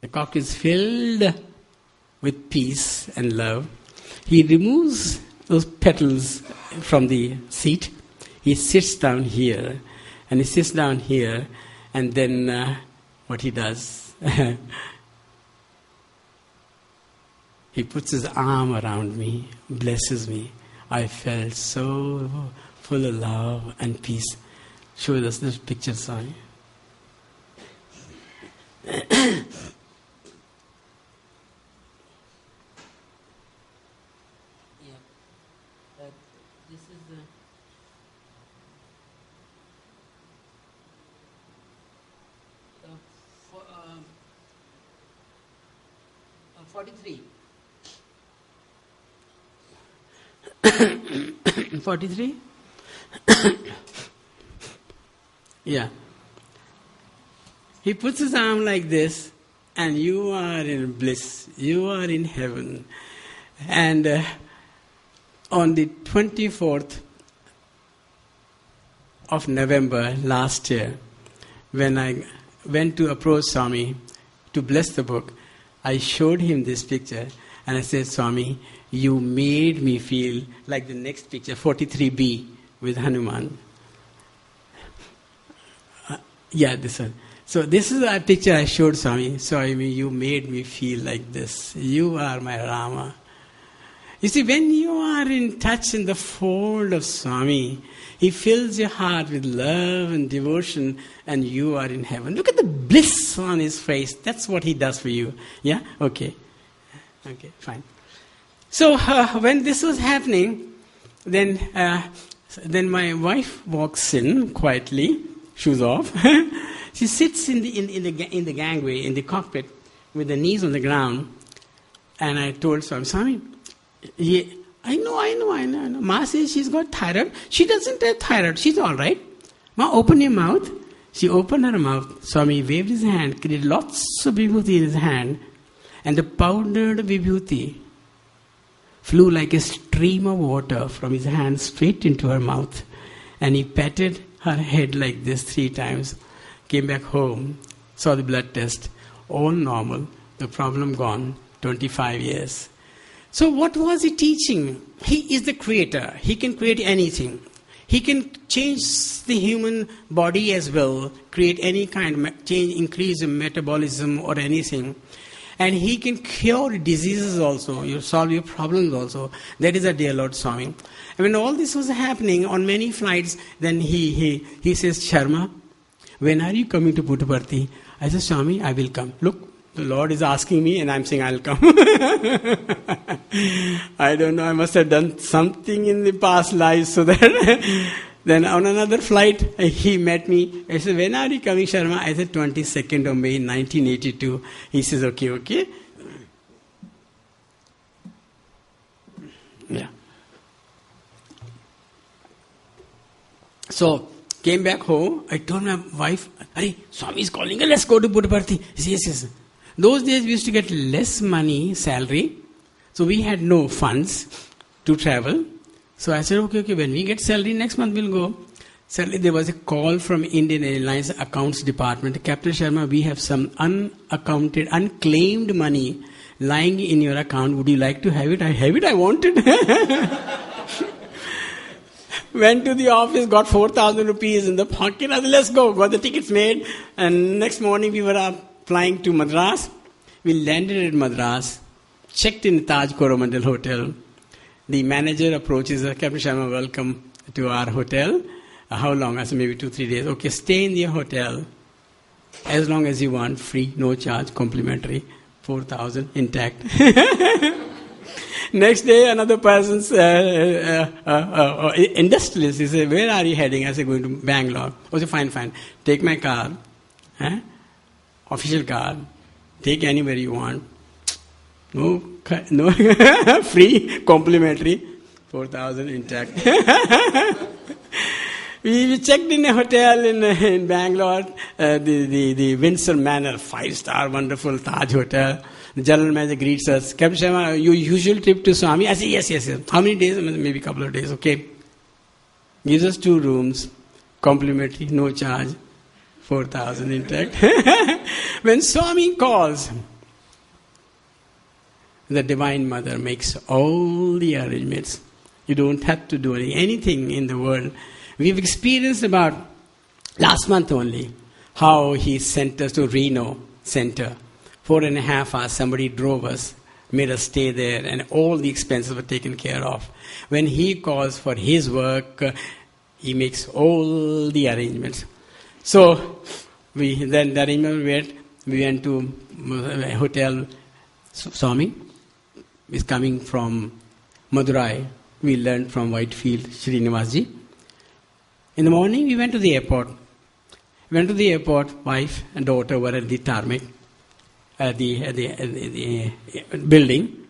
The cock is filled with peace and love. He removes those petals from the seat. He sits down here, and he sits down here, and then what he does, he puts his arm around me, blesses me. I felt so full of love and peace. Show us this picture, sorry. This is the 43. 43? Yeah. He puts his arm like this, and you are in bliss. You are in heaven. And on the 24th of November last year, when I went to approach Swami to bless the book, I showed him this picture, and I said, Swami, you made me feel like the next picture, 43B, with Hanuman. Yeah, this one. So this is a picture I showed Swami. Swami, you made me feel like this. You are my Rama. You see, when you are in touch in the fold of Swami, he fills your heart with love and devotion, and you are in heaven. Look at the bliss on his face. That's what he does for you. Yeah? Okay. Okay, fine. So when this was happening, then my wife walks in quietly, shoes off. She sits in the gangway, in the cockpit, with the knees on the ground. And I told Swami, yeah, I know. Ma says she's got thyroid. She doesn't have thyroid. She's all right. Ma, open your mouth. She opened her mouth. Swami waved his hand, created lots of vibhuti in his hand. And the powdered vibhuti flew like a stream of water from his hand straight into her mouth. And he patted her head like this 3 times. Came back home, saw the blood test. All normal. The problem gone. 25 years. So what was he teaching? He is the creator. He can create anything. He can change the human body as well, create any kind of change, increase the metabolism or anything. And he can cure diseases also, you solve your problems also. That is a dear Lord Swami. And when all this was happening on many flights, then he says, Sharma, when are you coming to Puttaparthi? I said, Swami, I will come. Look. The Lord is asking me, and I'm saying I'll come. I don't know, I must have done something in the past lives so that... Then on another flight, he met me. I said, when are you coming, Sharma? I said, 22nd of May, 1982. He says, okay. Yeah. So, came back home. I told my wife, Arey, Swami is calling, let's go to Puttaparthi. Yes. Those days we used to get less money, salary. So we had no funds to travel. So I said, okay, when we get salary next month we'll go. Suddenly there was a call from Indian Airlines accounts department. Captain Sharma, we have some unaccounted, unclaimed money lying in your account. Would you like to have it? I have it, I want it. Went to the office, got 4,000 rupees in the pocket. I said, let's go. Got the tickets made. And next morning we were up flying to Madras. We landed at Madras, checked in Taj Coromandel Hotel. The manager approaches us, Captain Sharma, welcome to our hotel. How long? I said, maybe 2-3 days. Okay, stay in the hotel as long as you want, free, no charge, complimentary, 4,000 intact. Next day, another person's industrialist, he said, where are you heading? I said, going to Bangalore. I said, fine. Take my car. Official car, take anywhere you want. No, free, complimentary, 4,000 intact. We checked in a hotel in Bangalore, the Windsor Manor, 5-star, wonderful Taj Hotel. The general manager greets us. Captain Sharma, your usual trip to Swami? I said, yes. How many days? Maybe a couple of days, okay. Gives us 2 rooms, complimentary, no charge. 4,000 intact. When Swami calls, the Divine Mother makes all the arrangements. You don't have to do anything in the world. We've experienced about last month only how he sent us to Reno Center. 4.5 hours, somebody drove us, made us stay there, and all the expenses were taken care of. When he calls for his work, he makes all the arrangements. So, we went to a hotel. Swami is coming from Madurai. We learned from Whitefield, Srinivasji. In the morning, we went to the airport. Wife and daughter were at the tarmac, at the building,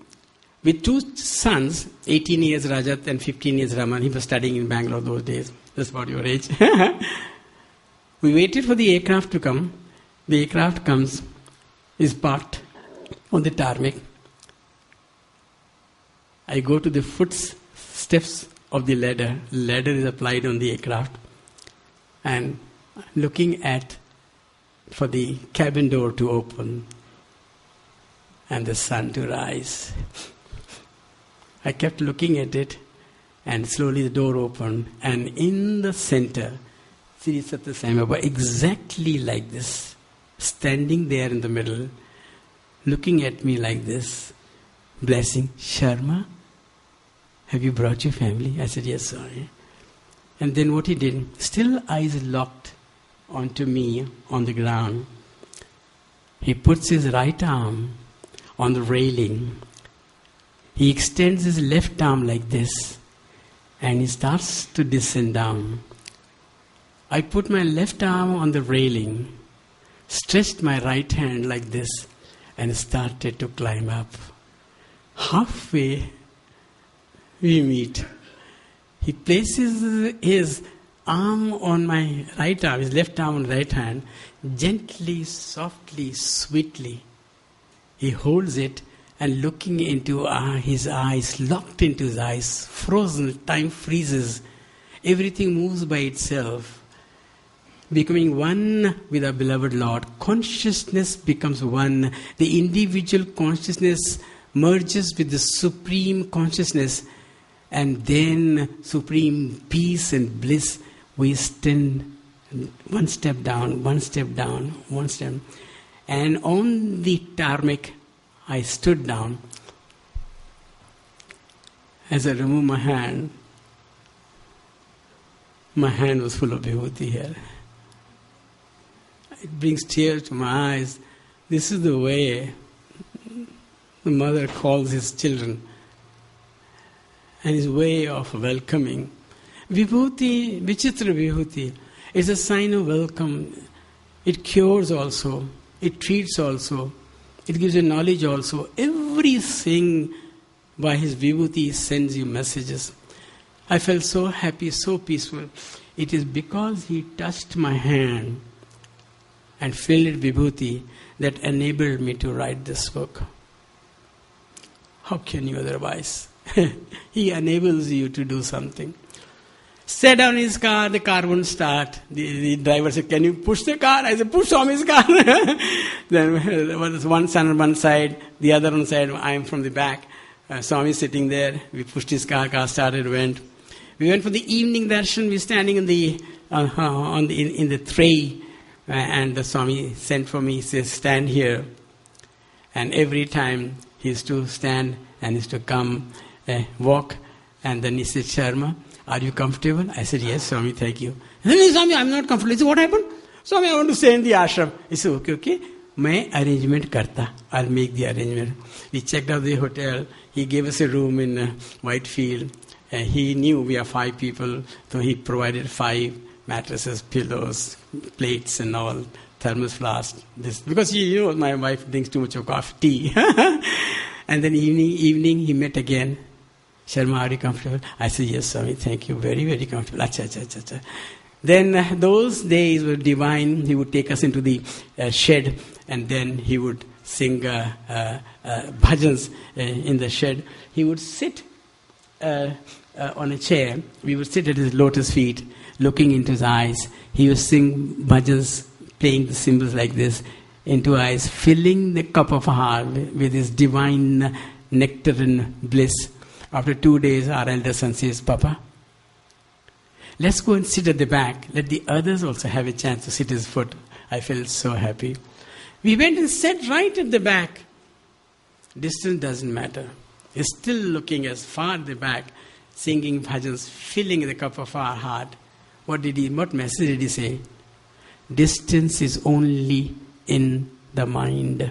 with two sons, 18 years Rajat and 15 years Raman. He was studying in Bangalore those days. That's about your age. We waited for the aircraft to come. The aircraft comes, is parked on the tarmac. I go to the footsteps of the ladder. Ladder is applied on the aircraft. And looking for the cabin door to open and the sun to rise. I kept looking at it, and slowly the door opened, and in the center, Sri Sathya Sai Baba, exactly like this, standing there in the middle, looking at me like this, blessing, Sharma, have you brought your family? I said, yes, sorry. And then what he did, still eyes locked onto me on the ground, he puts his right arm on the railing. He extends his left arm like this, and he starts to descend down. I put my left arm on the railing, stretched my right hand like this, and started to climb up. Halfway, we meet. He places his arm on my right arm, his left arm on the right hand, gently, softly, sweetly. He holds it, and looking into his eyes, locked into his eyes, frozen, time freezes. Everything moves by itself. Becoming one with our beloved Lord. Consciousness becomes one. The individual consciousness merges with the supreme consciousness. And then supreme peace and bliss. We stand one step down, one step down, one step. And on the tarmac, I stood down. As I removed my hand was full of vibhuti here. It brings tears to my eyes. This is the way the mother calls his children, and his way of welcoming. Vibhuti, Vichitra Vibhuti, is a sign of welcome. It cures also. It treats also. It gives you knowledge also. Everything by his Vibhuti sends you messages. I felt so happy, so peaceful. It is because he touched my hand and filled it Vibhuti that enabled me to write this book. How can you otherwise? He enables you to do something. Sat down in his car, the car wouldn't start. The driver said, can you push the car? I said, push Swami's car. Then there was one son on one side, the other on side, I am from the back. Swami sitting there. We pushed his car started, went. We went for the evening darshan. We were standing in the tray, and the Swami sent for me. He says, stand here. And every time he used to stand and used to come, walk, and then he said, Sharma, are you comfortable? I said, yes, Swami, thank you. And then, Swami, I'm not comfortable. He said, what happened? Swami, I want to stay in the ashram. He said, okay. Main arrangement karta. I'll make the arrangement. We checked out the hotel. He gave us a room in Whitefield. He knew we are 5 people, so he provided 5 mattresses, pillows, plates and all, thermos flask. This because my wife drinks too much of coffee, tea. And then evening he met again. Sharma, are you comfortable? I said, yes, Swami, thank you. Very, very comfortable. Acha. Then those days were divine. He would take us into the shed, and then he would sing bhajans in the shed. He would sit on a chair. We would sit at his lotus feet, looking into his eyes. He would sing bhajans, playing the cymbals like this into eyes, filling the cup of our heart with this divine nectarine bliss. After 2 days, our elder son says, Papa, let's go and sit at the back. Let the others also have a chance to sit his foot. I felt so happy. We went and sat right at the back. Distance doesn't matter. He's still looking as far at the back, singing bhajans, filling the cup of our heart. What message did he say? Distance is only in the mind.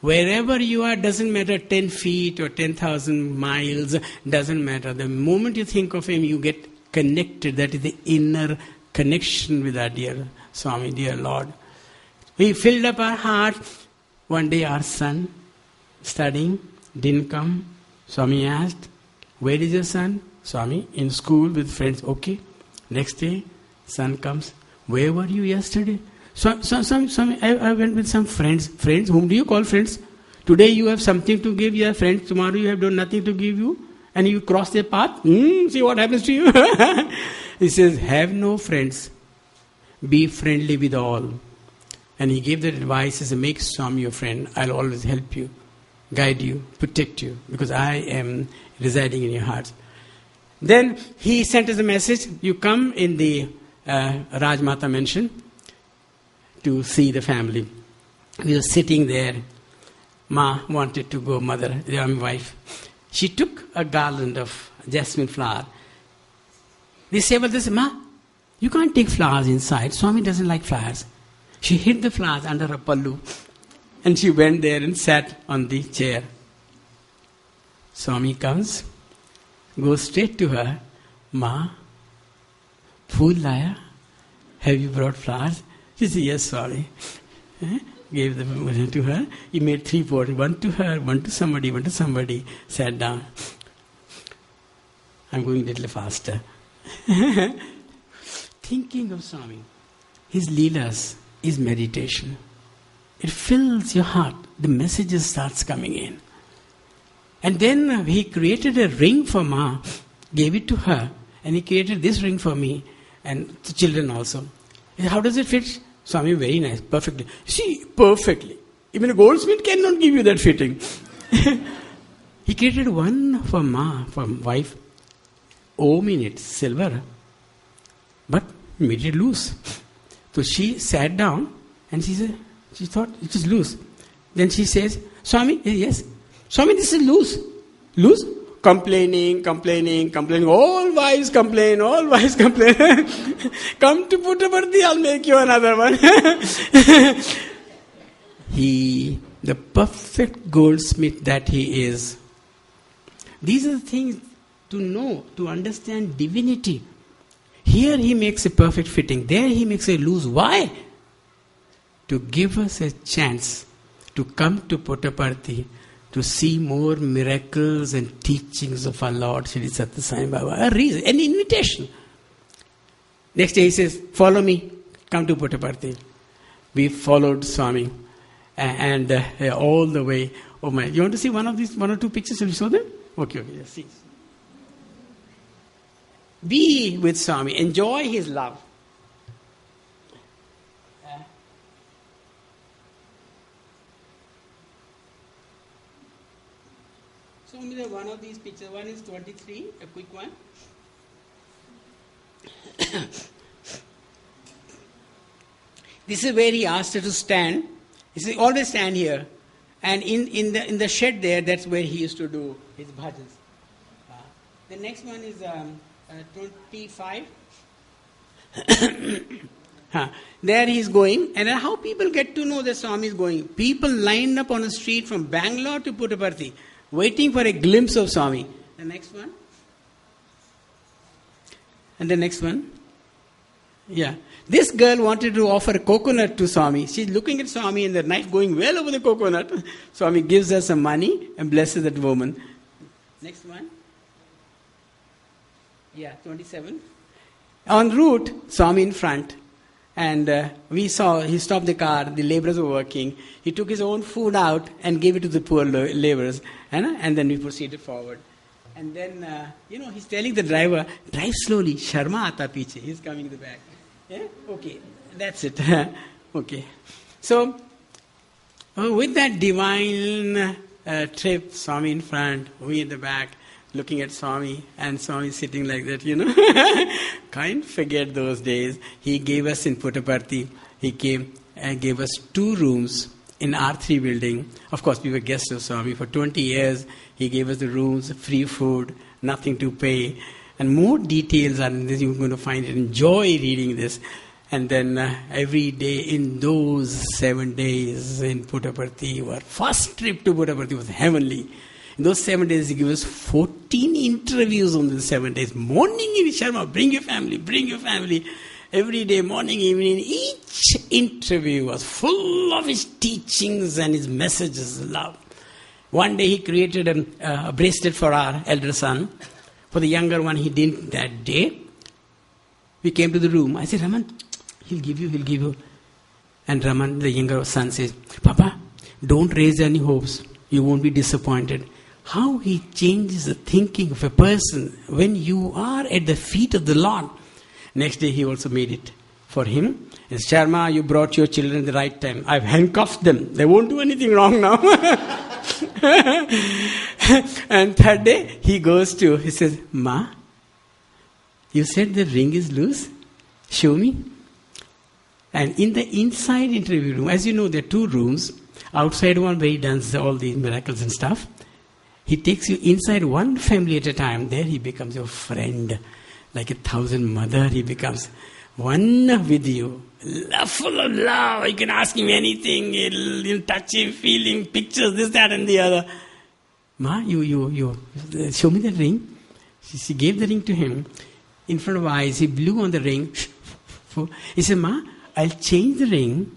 Wherever you are, doesn't matter 10 feet or 10,000 miles, doesn't matter. The moment you think of him, you get connected. That is the inner connection with our dear Swami, dear Lord. We filled up our heart. One day our son, studying, didn't come. Swami asked, where is your son? Swami, in school with friends. Okay. Next day, son comes. Where were you yesterday? Swami, I went with some friends. Friends? Whom do you call friends? Today you have something to give your friends. Tomorrow you have done nothing to give you. And you cross their path. See what happens to you. He says, have no friends. Be friendly with all. And he gave that advice. He said, make Swami your friend. I'll always help you, guide you, protect you. Because I am residing in your hearts. Then he sent us a message. You come in the Rajmata mansion to see the family. We were sitting there. Ma wanted to go, mother, my wife. She took a garland of jasmine flower. They say, well, this, Ma, you can't take flowers inside. Swami doesn't like flowers. She hid the flowers under her pallu. And she went there and sat on the chair. Swami comes, goes straight to her. Ma, phool laya? Have you brought flowers? She said, yes, Swami. Gave them to her. He made 3 portions. One to her, one to somebody, one to somebody. Sat down. I'm going a little faster. Thinking of Swami, his leelas is meditation. It fills your heart. The messages starts coming in. And then he created a ring for Ma, gave it to her, and he created this ring for me and the children also. How does it fit? Swami, very nice, perfectly. See, perfectly. Even a goldsmith cannot give you that fitting. He created one for Ma, for wife. Om in it, silver. But made it loose. So she sat down and she said, she thought it is loose. Then she says, Swami, yes. Swami, this is loose. Loose? Complaining. All wives complain. Come to Puttaparthi, I'll make you another one. He, the perfect goldsmith that he is. These are the things to know, to understand divinity. Here he makes a perfect fitting. There he makes a loose. Why? To give us a chance to come to Puttaparthi, to see more miracles and teachings of our Lord Shri Sathya Sai Baba. A reason, an invitation. Next day he says, follow me, come to Puttaparthi. We followed Swami and all the way. Oh my, you want to see one or two pictures? Will you show them? Okay, yes, see. Be with Swami, enjoy his love. So only one of these pictures. One is 23, a quick one. This is where he asked her to stand. He said, always stand here. And in the shed there, that's where he used to do his bhajans. The next one is 25. There he is going. And how people get to know that Swami is going? People lined up on the street from Bangalore to Puttaparthi, waiting for a glimpse of Swami. The next one. And the next one. Yeah. This girl wanted to offer a coconut to Swami. She's looking at Swami and the knife going well over the coconut. Swami gives her some money and blesses that woman. Next one. Yeah, 27. En route, Swami in front. And we saw, he stopped the car, the laborers were working. He took his own food out and gave it to the poor laborers. And then we proceeded forward. And then, he's telling the driver, drive slowly, Sharma aata piche. He's coming in the back. Yeah? Okay. That's it. Okay. So, with that divine trip, Swami in front, we in the back, looking at Swami, and Swami sitting like that, Can't forget those days. He gave us in Puttaparthi, he came and gave us 2 rooms in R3 building. Of course, we were guests of Swami for 20 years. He gave us the rooms, free food, nothing to pay. And more details on this, you're going to find it. Enjoy reading this. And then every day in those 7 days in Puttaparthi, our first trip to Puttaparthi was heavenly. In those 7 days, he gave us 14 interviews on the 7 days. Morning, Sharma, bring your family, bring your family. Every day, morning, evening, each interview was full of his teachings and his messages, love. One day, he created a bracelet for our elder son. For the younger one, he didn't that day. We came to the room. I said, Raman, he'll give you. And Raman, the younger son, says, Papa, don't raise any hopes. You won't be disappointed. How he changes the thinking of a person when you are at the feet of the Lord. Next day, he also made it for him. And Sharma, you brought your children at the right time. I've handcuffed them. They won't do anything wrong now. And third day, he says, Ma, you said the ring is loose? Show me. And in the inside interview room, as you know, there are 2 rooms. Outside one where he does all these miracles and stuff. He takes you inside one family at a time. There he becomes your friend. Like 1,000 mother, he becomes one with you. Full of love. You can ask him anything. He'll touch him, feel him, pictures, this, that and the other. Ma, you show me the ring. She gave the ring to him. In front of eyes, he blew on the ring. He said, Ma, I'll change the ring.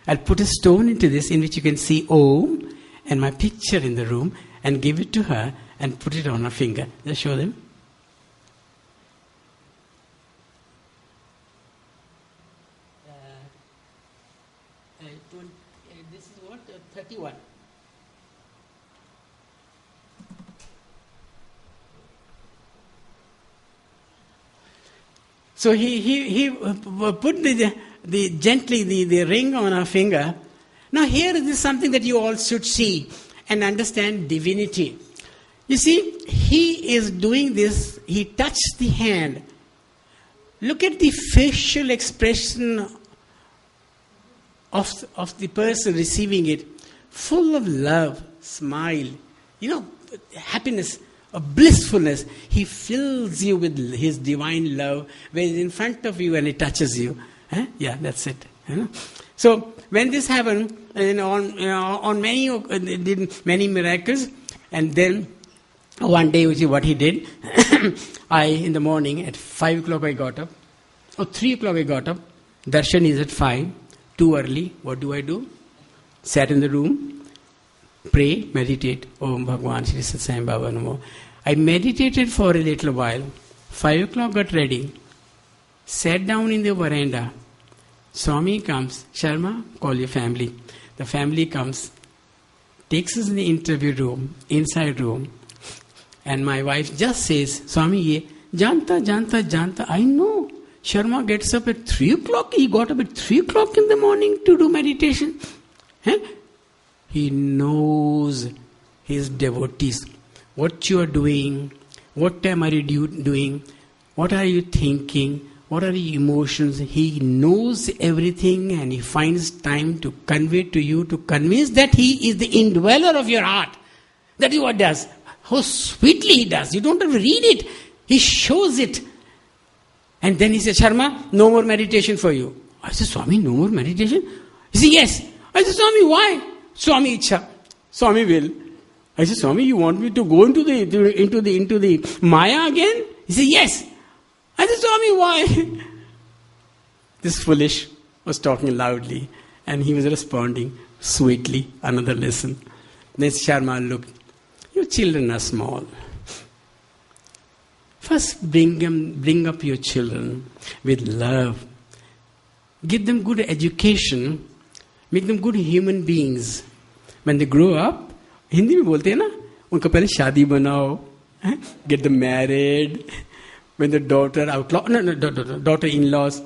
I'll put a stone into this in which you can see Om and my picture in the room and give it to her and put it on her finger. Just show them. This is what? 31. So he put the ring on her finger. Now here is something that you all should see and understand divinity. You see, he is doing this, he touched the hand. Look at the facial expression of the person receiving it. Full of love, smile, happiness, a blissfulness. He fills you with his divine love when he's in front of you and he touches you. Yeah, that's it. So when this happened, on many miracles, and then one day, which is what he did, in the morning at 5 o'clock I got up, or 3 o'clock I got up. Darshan is at 5, too early. What do? Sat in the room, pray, meditate. Om Bhagwan Shri Sat Sai Baba Namo. I meditated for a little while. 5 o'clock got ready. Sat down in the veranda. Swami comes. Sharma, call your family. The family comes. Takes us in the interview room, inside room. And my wife just says, Swami, ye, janta. I know. Sharma gets up at 3 o'clock. He got up at 3 o'clock in the morning to do meditation. He knows his devotees. What you are doing, what time are you doing, what are you thinking, what are your emotions. He knows everything and he finds time to convey to you, to convince that he is the indweller of your heart. That is what he does. How sweetly he does. You don't have to read it. He shows it. And then he says, Sharma, no more meditation for you. I said, Swami, no more meditation? He said, yes. I said, Swami, why? Swami Ichha. Swami will. I said, Swami, you want me to go into the Maya again? He said, yes. I said, Swami, why? This foolish was talking loudly and he was responding sweetly. Another lesson. Then Sharma looked. Your children are small. First bring up your children with love. Give them good education. Make them good human beings. When they grow up, Hindi में बोलते हैं ना, उनको पहले शादी बनाओ, get them married, When the daughter-in-laws,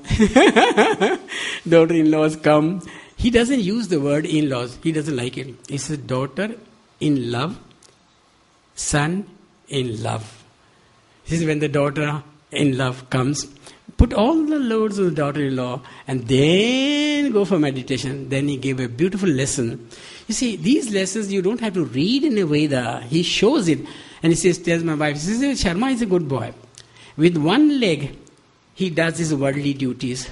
daughter-in-laws come, he doesn't use the word in-laws. He doesn't like it. He says daughter-in-love, son-in-love. This is when the daughter-in-love comes. Put all the loads on the daughter-in-law and then go for meditation. Then he gave a beautiful lesson. You see, these lessons you don't have to read in a Veda. He shows it. And he says, tells my wife, he says, Sharma is a good boy. With one leg, he does his worldly duties.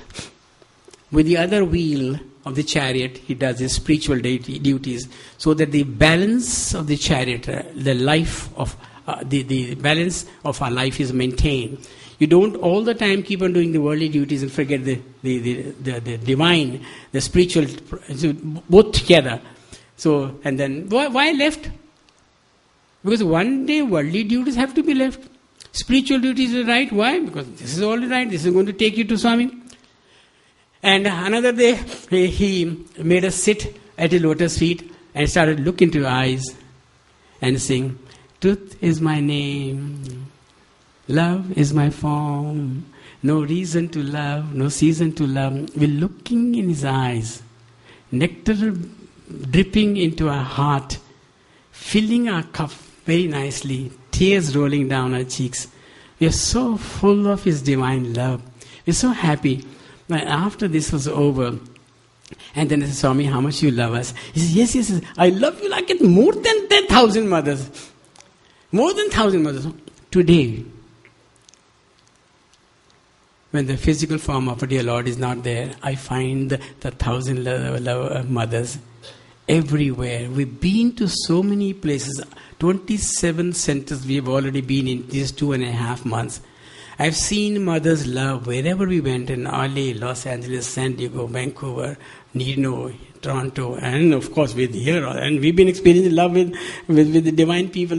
With the other wheel of the chariot, he does his spiritual duties. So that the balance of the chariot, the life of the balance of our life is maintained. You don't all the time keep on doing the worldly duties and forget the divine, the spiritual, both together. So, and then, why left? Because one day worldly duties have to be left. Spiritual duties are right. Why? Because this is all right. This is going to take you to Swami. And another day, he made us sit at his lotus feet and started looking into eyes and saying, truth is my name. Love is my form. No reason to love, no season to love. We're looking in his eyes. Nectar dripping into our heart. Filling our cup very nicely. Tears rolling down our cheeks. We are so full of his divine love. We're so happy. But after this was over, and then I said, Swami, how much you love us? He said, yes, I love you like it more than 10,000 mothers. More than 1,000 mothers. Today, when the physical form of a dear Lord is not there, I find the 1,000 mothers everywhere. We've been to so many places. 27 centers we have already been in these 2.5 months. I've seen mothers' love wherever we went, in LA, Los Angeles, San Diego, Vancouver, Nino, Toronto, and of course with here. And we've been experiencing love with the divine people.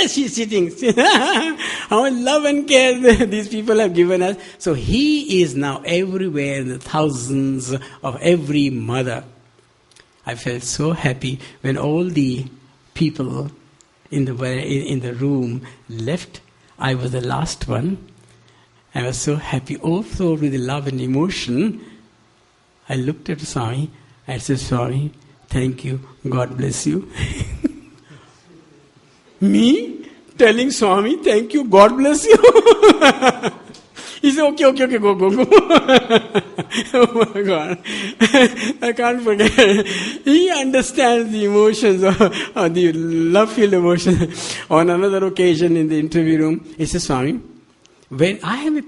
She's sitting. How much love and care these people have given us. So he is now everywhere in the thousands of every mother. I felt so happy when all the people in the room left. I was the last one. I was so happy, overflowed with the love and emotion. I looked at Swami. I said, Swami, thank you. God bless you. Me telling Swami, thank you. God bless you. He said, okay, go. Oh my God. I can't forget. He understands the emotions of the love-filled emotion. On another occasion in the interview room, he said, Swami, when I have a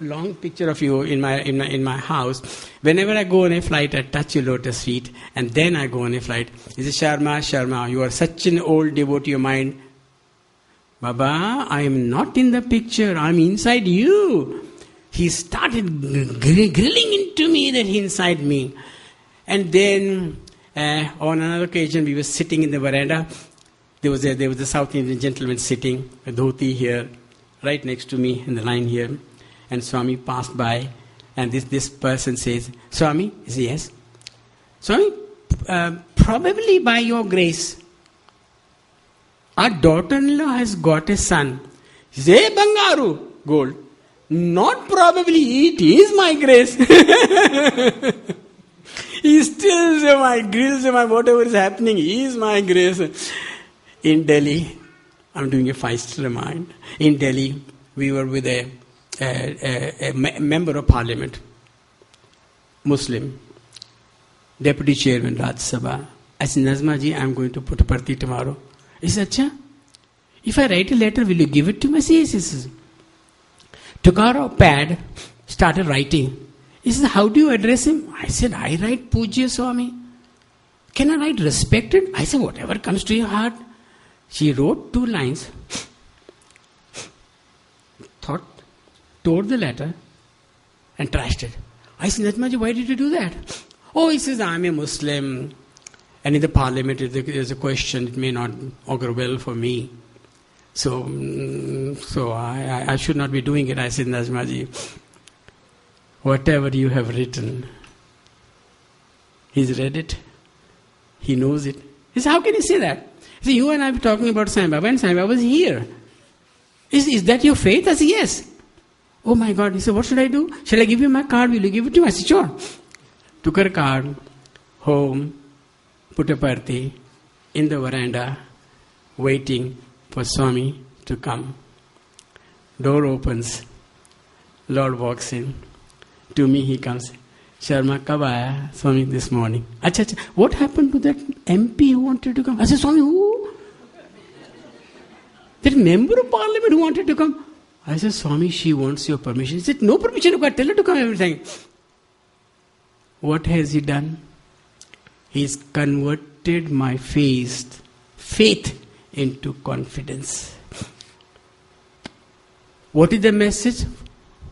long picture of you in my house, whenever I go on a flight, I touch your lotus feet, and then I go on a flight. He says, Sharma, you are such an old devotee of mine. Baba, I am not in the picture. I am inside you. He started grilling into me that he inside me. And then on another occasion, we were sitting in the veranda. There was a South Indian gentleman sitting, a dhoti here, right next to me in the line here. And Swami passed by, and this person says, Swami? He says, yes. Swami, probably by your grace, our daughter-in-law has got a son. He says, hey, Bangaru, gold. Not probably, it is my grace. He stills my grills, my whatever is happening, he is my grace. In Delhi, I'm doing a 5-star mind. In Delhi, we were with a member of parliament, Muslim, deputy chairman, Rajya Sabha. I said, Nazma ji, I'm going to put a party tomorrow. He said, Acha, if I write a letter, will you give it to me? I said, yes. Took out a pad, started writing. He said, how do you address him? I said, I write Pujya Swami. Can I write respected? I said, whatever comes to your heart. She wrote 2 lines, tore the letter, and trashed it. I said, Natmaji, why did you do that? Oh, he says, I'm a Muslim, and in the parliament there's a question, it may not augur well for me. So I should not be doing it. I said, Nazmaji, whatever you have written, he's read it, he knows it. He said, how can you say that? See, you and I were talking about Sai Baba, and Sai Baba was here. Is that your faith? I said, yes. Oh my God. He said, what should I do? Shall I give you my card? Will you give it to me? I said, sure. Took her card, home, put a party in the veranda, waiting for Swami to come. Door opens. Lord walks in. To me he comes. Sharma, kab aaya? Swami, this morning. Acha. What happened to that MP who wanted to come? I said, Swami, who? That member of parliament who wanted to come? I said, Swami, she wants your permission. He said, no permission, you can't tell her to come everything. What has he done? He's converted my faith into confidence. What is the message?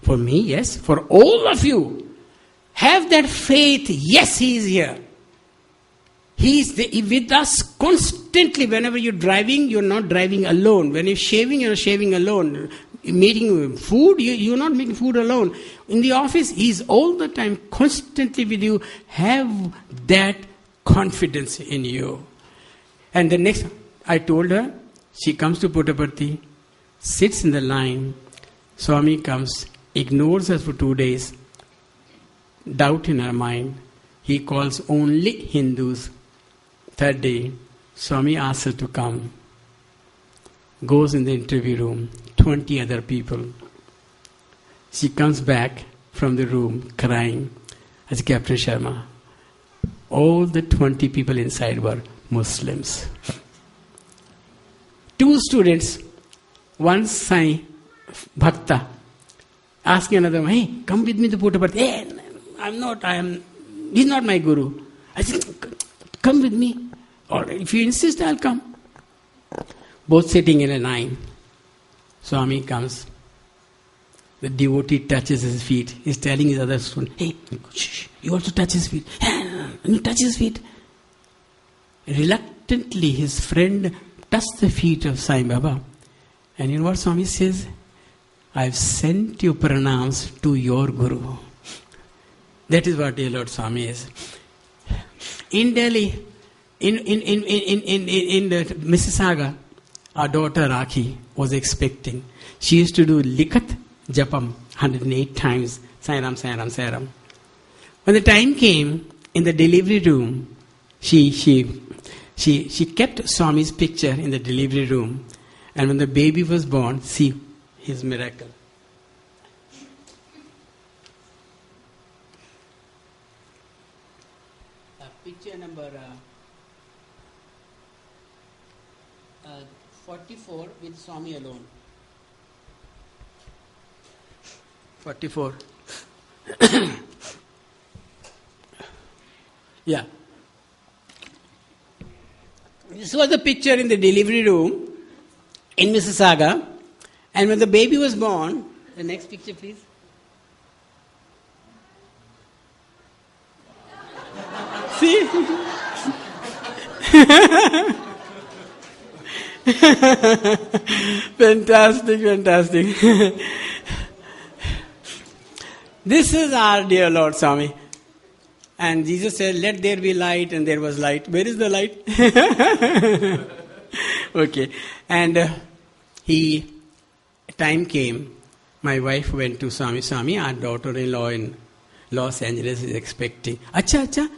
For me, yes. For all of you, have that faith. Yes, he is here. He is with us constantly. Whenever you're driving, you're not driving alone. When you're shaving, you're shaving alone. Making food, you're not making food alone. In the office, he's all the time, constantly with you. Have that confidence in you. And the next, I told her, she comes to Puttaparthi, sits in the line. Swami comes, ignores us for 2 days. Doubt in her mind. He calls only Hindus. Third day, Swami asks her to come. Goes in the interview room. 20 other people. She comes back from the room crying. I said, Captain Sharma, all the 20 people inside were Muslims. 2 students, one Sai Bhakta, asking another one, hey, come with me to Puttaparthi. Hey, he's not my guru. I said, come with me. All right, if you insist, I'll come. Both sitting in a line. Swami comes. The devotee touches his feet. He's telling his other student, hey, shh, you also touch his feet. And you touch his feet. Reluctantly, his friend touched the feet of Sai Baba. And you know what Swami says? I've sent you pranams to your guru. That is what dear Lord Swami is. In Delhi, in the Mississauga, our daughter Rakhi was expecting. She used to do likat japam 108 times. Sairam, Sairam, Sairam. When the time came, in the delivery room, she kept Swami's picture in the delivery room. And when the baby was born, see his miracle. Picture number 44 with Swami alone. 44. Yeah. This was the picture in the delivery room in Mississauga. And when the baby was born, the next picture please. See? Fantastic. This is our dear Lord Swami. And Jesus said, let there be light, and there was light. Where is the light? Okay. And time came, my wife went to Swami, our daughter-in-law in Los Angeles is expecting. Acha.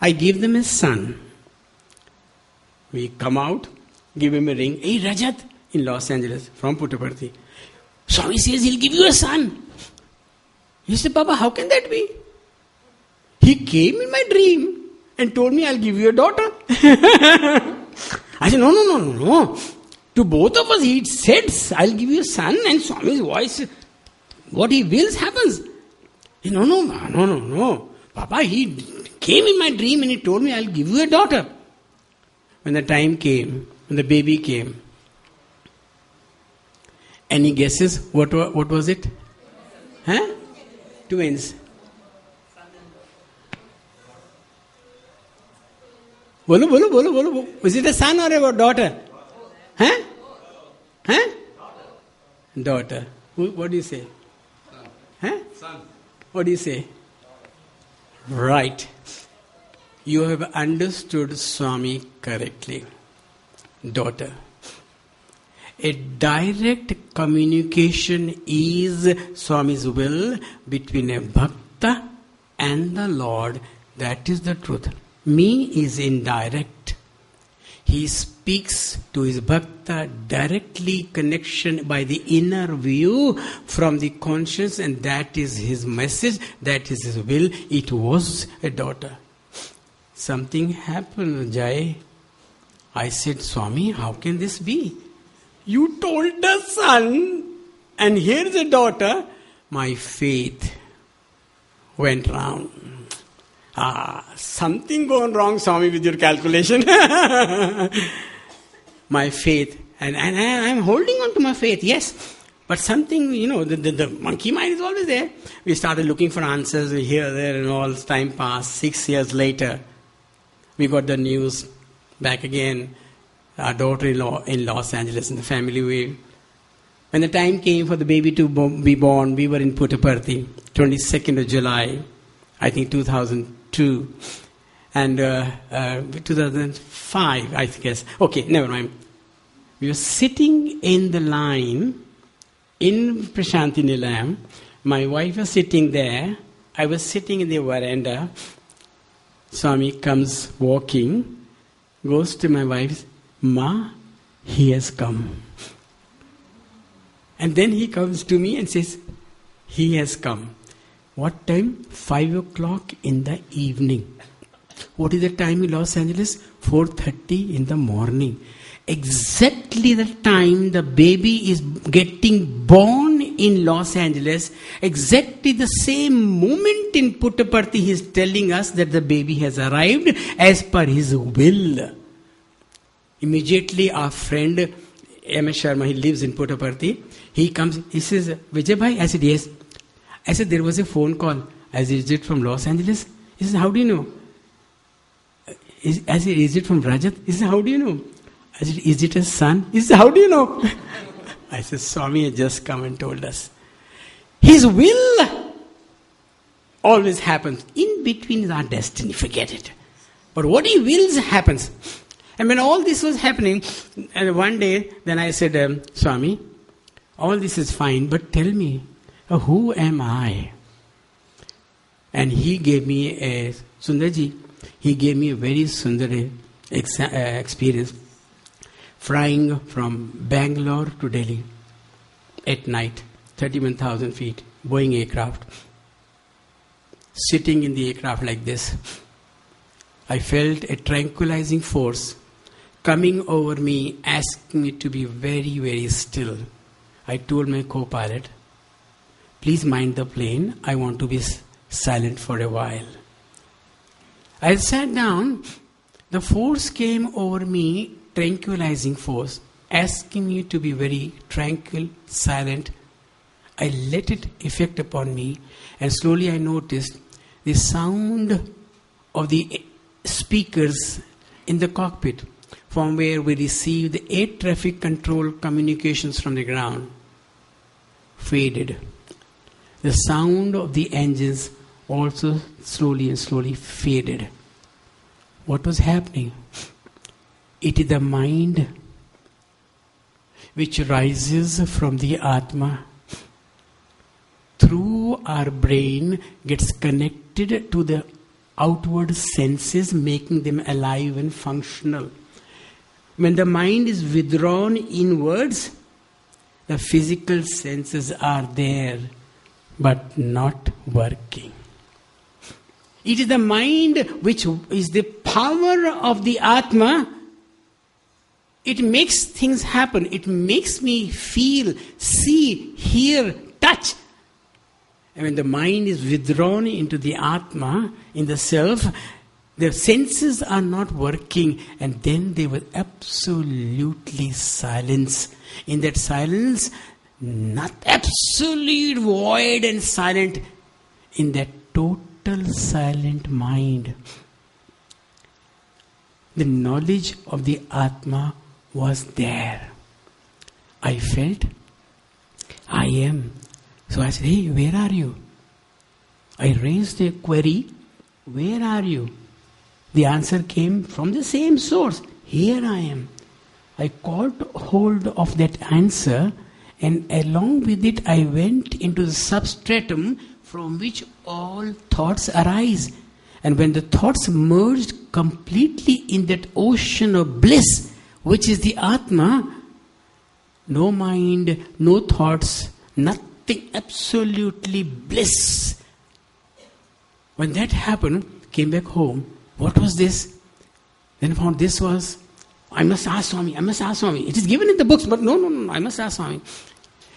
I give them a son. We come out, give him a ring. Hey, Rajat, in Los Angeles, from Puttaparthi. Swami says he'll give you a son. He said, Baba, how can that be? He came in my dream and told me I'll give you a daughter. I said, no. To both of us, he said, I'll give you a son, and Swami's voice, what he wills happens. He said, no. Papa, he came in my dream and he told me I'll give you a daughter. When the time came, when the baby came, any guesses? What was it? Huh? Twins. Bolo. Was it a son or a daughter? Huh? Daughter. What do you say? Son. What do you say? Right. You have understood Swami correctly. Daughter. a direct communication is Swami's will between a bhakta and the Lord. That is the truth. Me is indirect. He speaks to his bhakta directly, connection by the inner view from the conscience, and that is his message, that is his will. It was a daughter. Something happened, Jai. I said, Swami, how can this be? You told the son, and here's a daughter. My faith went round. Something gone wrong, Swami, with your calculation. My faith. And I'm holding on to my faith, yes. But something, the monkey mind is always there. We started looking for answers here, there, and all. Time passed. 6 years later, we got the news back again. Our daughter-in-law in Los Angeles, in the family way. When the time came for the baby to be born, we were in Puttaparthi, 22nd of July, I think 2002. And 2005, I guess. Okay, never mind. We were sitting in the line in Prashanti Nilayam. My wife was sitting there. I was sitting in the veranda. Swami comes walking, goes to my wife, Ma, he has come. And then he comes to me and says, he has come. What time? 5 o'clock in the evening. What is the time in Los Angeles? 4:30 in the morning. Exactly the time the baby is getting born in Los Angeles, exactly the same moment in Puttaparthi he is telling us that the baby has arrived as per his will. Immediately our friend M.S. Sharma, he lives in Puttaparthi, he comes, he says, Vijay bhai? I said, yes. I said, there was a phone call. I said, is it from Los Angeles? He said, how do you know? I said, is it from Rajat? He said, how do you know? I said, is it a son? He said, how do you know? I said, Swami has just come and told us. His will always happens. In between is our destiny, forget it. But what he wills happens. And when all this was happening, and one day, then I said, Swami, all this is fine, but tell me, who am I? And he gave me a, Sundarji, he gave me a very Sundar experience. Flying from Bangalore to Delhi at night, 31,000 feet, Boeing aircraft. Sitting in the aircraft like this, I felt a tranquilizing force coming over me, asking me to be very, very still. I told my co-pilot, please mind the plane, I want to be silent for a while. I sat down, the force came over me, tranquilizing force, asking me to be very tranquil, silent. I let it effect upon me, and slowly I noticed the sound of the speakers in the cockpit from where we received the air traffic control communications from the ground faded. The sound of the engines also slowly and slowly faded. What was happening? It is the mind which rises from the Atma through our brain, gets connected to the outward senses, making them alive and functional. When the mind is withdrawn inwards, the physical senses are there but not working. It is the mind which is the power of the Atma. It makes things happen. It makes me feel, see, hear, touch. And when the mind is withdrawn into the Atma, in the self, the senses are not working, and then there was absolutely silence. In that silence, not absolute void and silent. In that total silent mind, the knowledge of the Atma was there. I felt, I am. So I said, hey, where are you? I raised a query, where are you? The answer came from the same source. Here I am. I caught hold of that answer, and along with it I went into the substratum from which all thoughts arise. And when the thoughts merged completely in that ocean of bliss, which is the Atma, no mind, no thoughts, nothing, absolutely bliss. When that happened, came back home, what was this? Then found this was, I must ask Swami. It is given in the books, but no, I must ask Swami.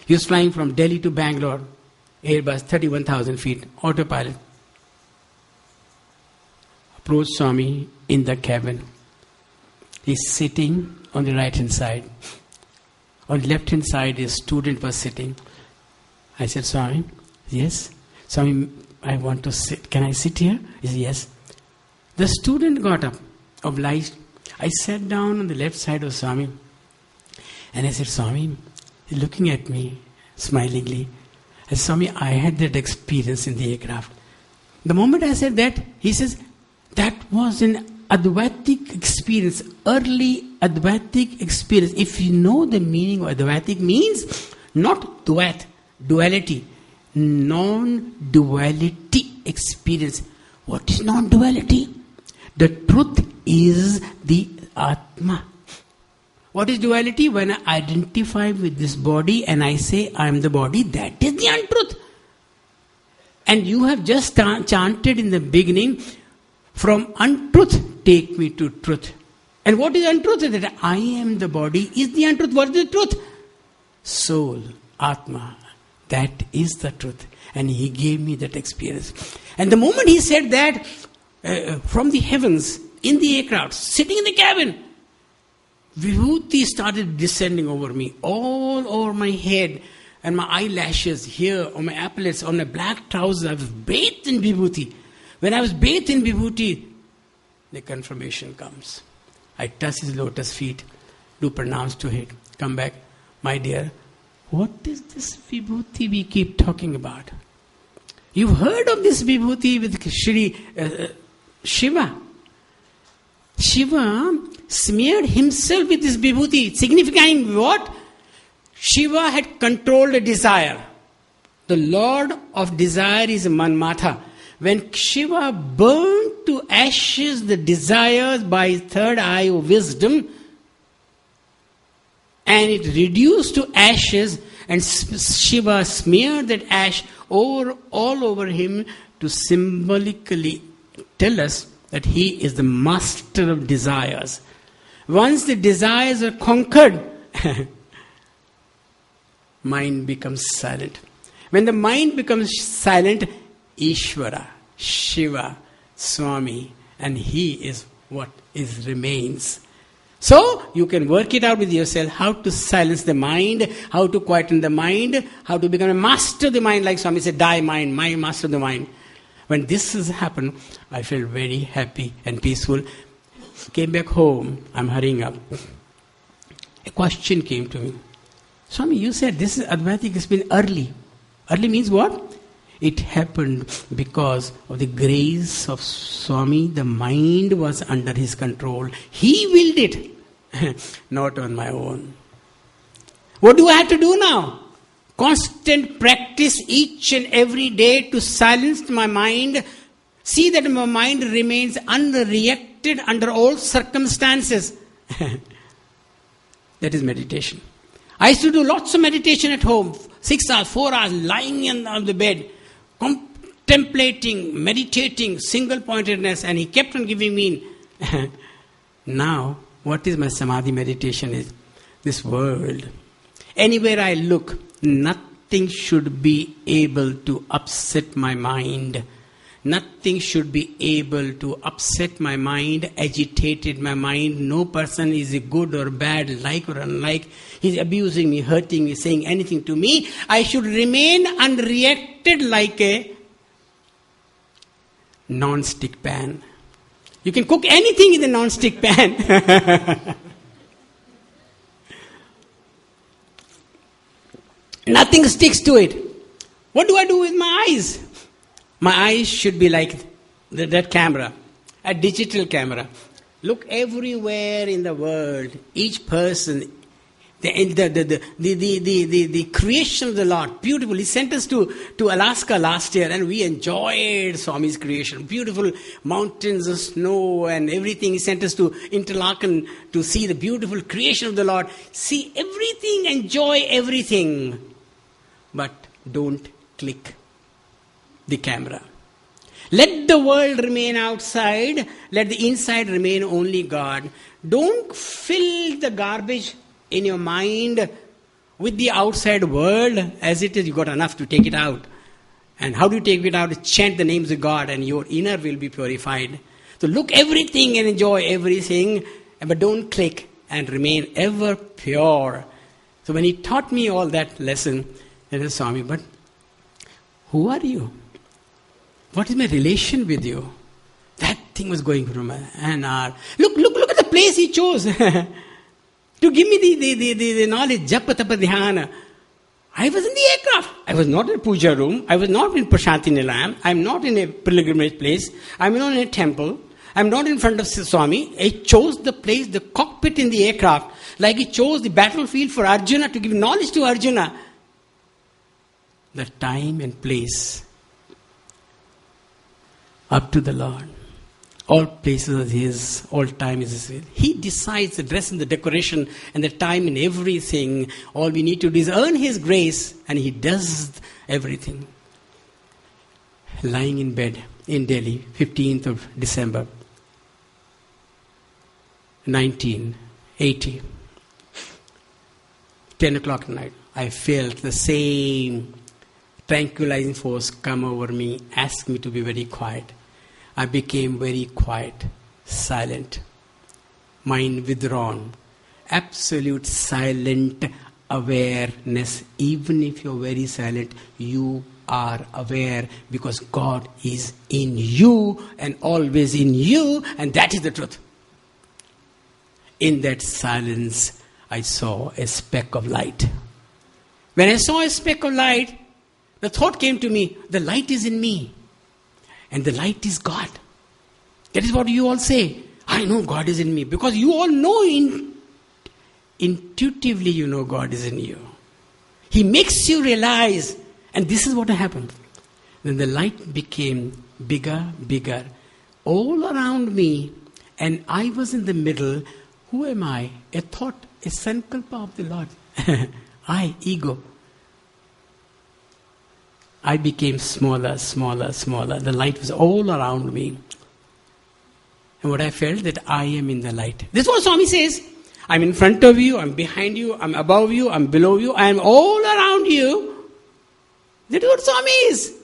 He was flying from Delhi to Bangalore, Airbus, 31,000 feet, autopilot. Approached Swami in the cabin. He's sitting on the right hand side. On the left hand side, his student was sitting. I said, Swami, yes. Swami, I want to sit. Can I sit here? He said, yes. The student got up, obliged. I sat down on the left side of Swami. And I said, Swami, he's looking at me smilingly. I said, Swami, I had that experience in the aircraft. The moment I said that, he says, that was an Advaitic experience, early Advaitic experience. If you know the meaning of Advaitic, means not Dvait, duality, non-duality experience. What is non-duality? The truth is the Atma. What is duality? When I identify with this body and I say I am the body, that is the untruth. And you have just chanted in the beginning, from untruth take me to truth. And what is untruth? That I am the body is the untruth. What is the truth? Soul, Atma. That is the truth. And he gave me that experience. And the moment he said that, from the heavens, in the aircraft, sitting in the cabin, Vibhuti started descending over me, all over my head, and my eyelashes here, on my epaulets, on my black trousers. I was bathed in Vibhuti. When I was bathed in Vibhuti, the confirmation comes. I touch his lotus feet, do pranams to him, come back. My dear, what is this Vibhuti we keep talking about? You've heard of this Vibhuti with Shri Shiva. Shiva smeared himself with this Vibhuti, signifying what? Shiva had controlled a desire. The Lord of desire is Manmatha. When Shiva burned to ashes the desires by his third eye of wisdom, and it reduced to ashes, and Shiva smeared that ash all over him to symbolically tell us that he is the master of desires. Once the desires are conquered, mind becomes silent. When the mind becomes silent, Ishvara, Shiva, Swami, and he is what is remains. So, you can work it out with yourself, how to silence the mind, how to quieten the mind, how to become a master of the mind, like Swami said, die mind, my master of the mind. When this has happened, I felt very happy and peaceful. Came back home, I'm hurrying up. A question came to me. Swami, you said this is Advaitic, it's been early. Early means what? It happened because of the grace of Swami. The mind was under his control. He willed it, not on my own. What do I have to do now? Constant practice each and every day to silence my mind. See that my mind remains unreacted under all circumstances. That is meditation. I used to do lots of meditation at home. 6 hours, 4 hours, lying on the bed, contemplating, meditating, single-pointedness, and he kept on giving me. Now, what is my samadhi meditation is this world. Anywhere I look, nothing should be able to upset my mind. Nothing should be able to upset my mind, agitated my mind. No person is good or bad, like or unlike. He's abusing me, hurting me, saying anything to me. I should remain unreacted like a non-stick pan. You can cook anything in the non-stick pan. Nothing sticks to it. What do I do with my eyes? My eyes should be like that camera, a digital camera. Look everywhere in the world, each person, the creation of the Lord, beautiful. He sent us to Alaska last year and we enjoyed Swami's creation. Beautiful mountains of snow and everything. He sent us to Interlaken to see the beautiful creation of the Lord. See everything, enjoy everything. But don't click the camera. Let the world remain outside. Let the inside remain only God. Don't fill the garbage in your mind with the outside world as it is. You got enough to take it out. And how do you take it out? Chant the names of God and your inner will be purified. So look everything and enjoy everything, but don't click and remain ever pure. So when he taught me all that lesson, I said, Swami, but who are you? What is my relation with you? That thing was going through my heart. Look at the place he chose to give me the knowledge. Japa tapa dhyana. I was in the aircraft. I was not in a puja room. I was not in Prashanti Nilayam. I'm not in a pilgrimage place. I'm not in a temple. I'm not in front of Swami. I chose the place, the cockpit in the aircraft, like he chose the battlefield for Arjuna to give knowledge to Arjuna. The time and place up to the Lord. All places are His, all time is His. He decides the dress and the decoration and the time and everything. All we need to do is earn His grace and He does everything. Lying in bed in Delhi, 15th of December, 1980. 10 o'clock at night. I felt the same tranquilizing force come over me, ask me to be very quiet. I became very quiet, silent, mind withdrawn, absolute silent awareness. Even if you're very silent, you are aware because God is in you and always in you, and that is the truth. In that silence, I saw a speck of light. When I saw a speck of light, the thought came to me, the light is in me. And the light is God. That is what you all say. I know God is in me. Because you all know intuitively you know God is in you. He makes you realize. And this is what happened. Then the light became bigger, all around me. And I was in the middle. Who am I? A thought, a sankalpa of the Lord. I, ego. I became smaller. The light was all around me. And what I felt that I am in the light. This is what Swami says. I'm in front of you, I'm behind you, I'm above you, I'm below you, I'm all around you. That is what Swami is.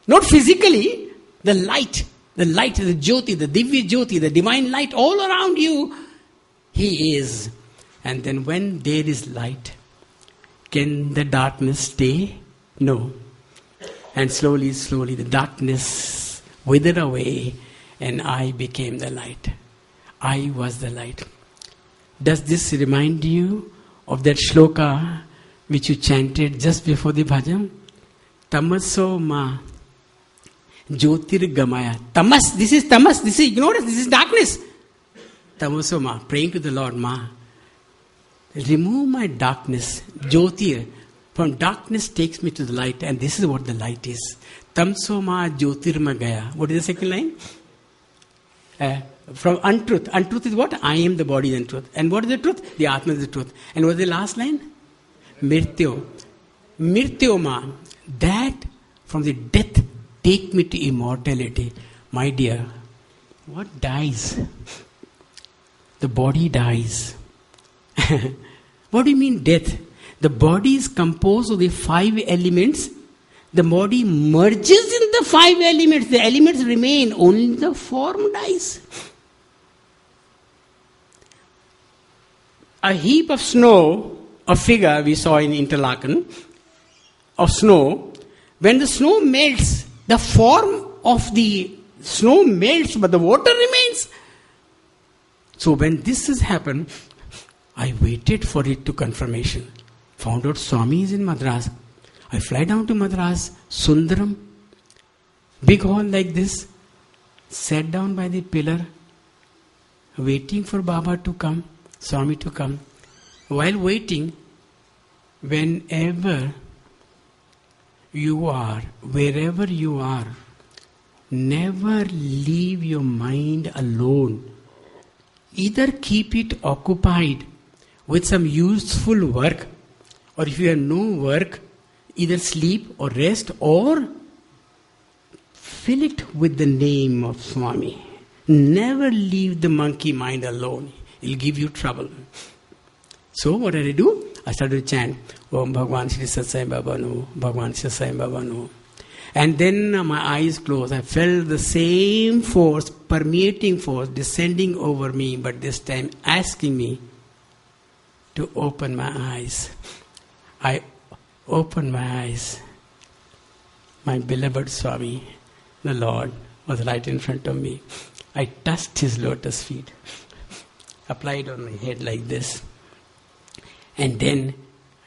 Not physically. The light, the Jyoti, the Divya Jyoti, the divine light all around you. He is. And then when there is light, can the darkness stay? No. And slowly, the darkness withered away and I became the light. I was the light. Does this remind you of that shloka which you chanted just before the bhajan? Tamaso ma jyotir gamaya. Tamas, this is ignorance, this is darkness. Tamaso ma, praying to the Lord, ma, remove my darkness, jyotir. From darkness takes me to the light, and this is what the light is. Tamso ma jyotirma gaya. What is the second line? From untruth. Untruth is what? I am the body and truth. And what is the truth? The Atma is the truth. And what is the last line? Mirtyo. Mirtyo ma. That from the death take me to immortality. My dear, what dies? The body dies. What do you mean death? The body is composed of the 5 elements. The body merges in the 5 elements. The elements remain. Only the form dies. A heap of snow, a figure we saw in Interlaken, of snow. When the snow melts, the form of the snow melts, but the water remains. So when this has happened, I waited for it to confirmation. Found out Swami is in Madras. I fly down to Madras, Sundaram, big hall like this, sat down by the pillar, waiting for Baba to come, Swami to come. While waiting, whenever you are, wherever you are, never leave your mind alone. Either keep it occupied with some useful work, or if you have no work, either sleep or rest, or fill it with the name of Swami. Never leave the monkey mind alone. It will give you trouble. So what did I do? I started to chant, Om Bhagwan Shri Sat Sai Baba No, Bhagwan Shri Sai Baba No. And then my eyes closed. I felt the same force, permeating force, descending over me, but this time asking me to open my eyes. I opened my eyes. My beloved Swami, the Lord, was right in front of me. I touched his lotus feet, applied on my head like this. And then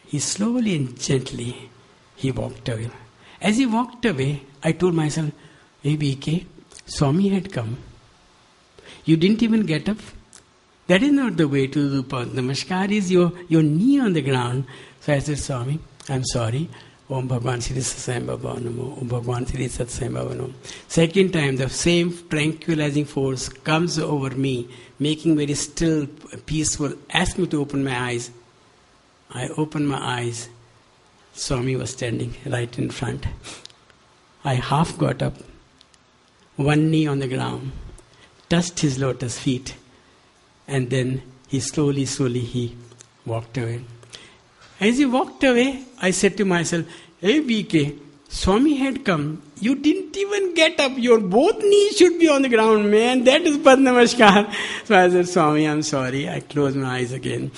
he slowly and gently, he walked away. As he walked away, I told myself, hey BK, Swami had come. You didn't even get up. That is not the way to do Namaskar, is your knee on the ground. So I said, Swami, I'm sorry. Om Bhagwan Shri Sat Sai Baba Namo, Om Bhagwan Shri Sat Sai Baba Namo. Second time, the same tranquilizing force comes over me, making very still, peaceful, asked me to open my eyes. I opened my eyes. Swami was standing right in front. I half got up, one knee on the ground, touched his lotus feet, and then he slowly he walked away. As he walked away, I said to myself, hey BK, Swami had come. You didn't even get up. Your both knees should be on the ground, man. That is Pad Namaskar. So I said, Swami, I'm sorry. I closed my eyes again.